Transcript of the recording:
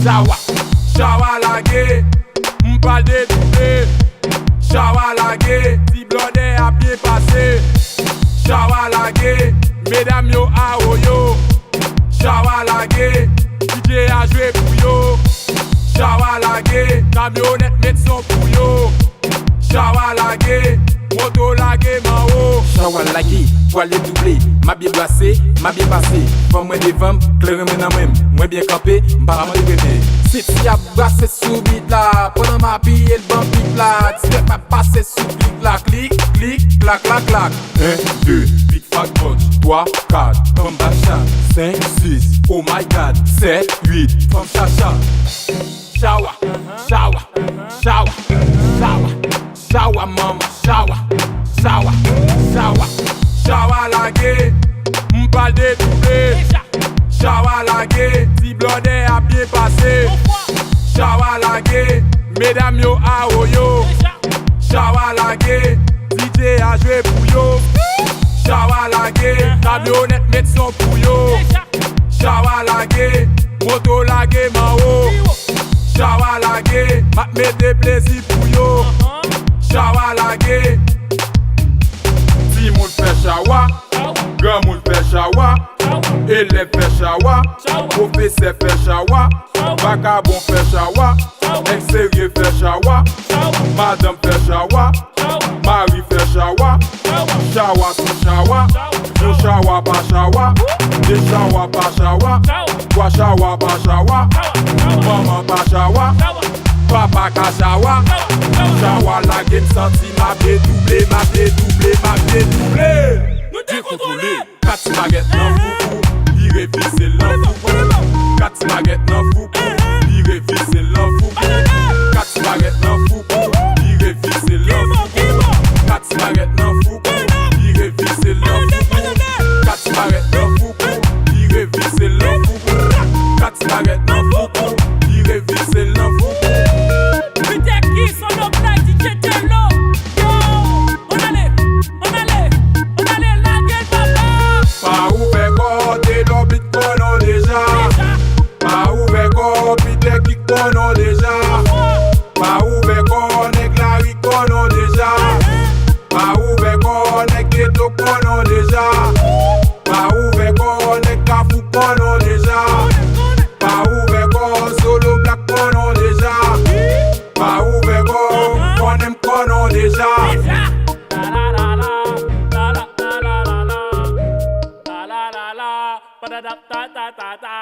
Chawa, chawa lage, m'pas détourné. Chawa lage, si blondet a bien passé. Chawa lage, mesdames yo a yo. Chawa lage, DJ a joué pour yo. Chawa lage, camionnette met son pour yo. Chawa lage, moto lage man haut. Chawa lage, poil doublé, m'a bien placé, m'a bien passé. Femme moi devant, clair moi dans même, moi bien campé, m'pas m'en répéter. Si tu as brassé sous beat là, pendant ma pille le bon beat là, tu n'es pas passé sous clic là, clic, clic, clac, clac, clac. 1, 2, big fat punch, 3, 4, comme Bacha, 5, 6, oh my god, 7, 8, comme Chacha. Chawa, chawa, chawa, chawa, chawa mama, chawa, chawa, chawa, chawa lage, m'pas détourné. Chawa lage, si blondet a bien passé. Chawa lage, mesdames yo a yo. Chawa lage, DJ a joué pour yo. Chawa lage, camionnette met son pour yo. Chawa lage, moto lage man haut. Chawa lage, m'a mette plaisir pour yo. Chawa lage, si moun fait chawa, grand moun fait chawa, élève fait chawa, professeur fait chawa, vagabond fait chawa, ex-sérieux fait chawa, madame fait chawa, mari fait chawa, chawa sous chawa, yo chawa pas chawa, des chawa pas chawa, quoi chawa pas chawa, maman pas chawa, papa ka chawa, chawa la game senti m'a dédoublé, m'a dédoublé, m'a dédoublé. Décontrôlé. 4 baguettes dans foukou, viré visser l'enfoukou. 4 baguettes dans foukou, viré visser l'enfoukou. 4 baguettes dans foukou, viré visser l'enfoukou. 4 baguettes dans foukou, viré visser l'enfoukou. 4 baguettes dans foukou, viré visser l'enfoukou. 4 baguettes dans foukou, viré visser l'enfoukou. Putain qui son nom là DJ Tello. Yo, on allait la gueule papa. Pas ouvert côté l'obit qu'on a déjà. Pas ouvert côté qui qu'on a déjà. Pas ouvert côté la rue qu'on a déjà. Pas ouvert côté ghetto qu'on a déjà. Pas ouvert côté cafou qu'on a déjà. Pas ouvert côté solo black qu'on a déjà. Pas ouvert côté qu'on aime qu'on a déjà. La la la la, ba da da da da da da.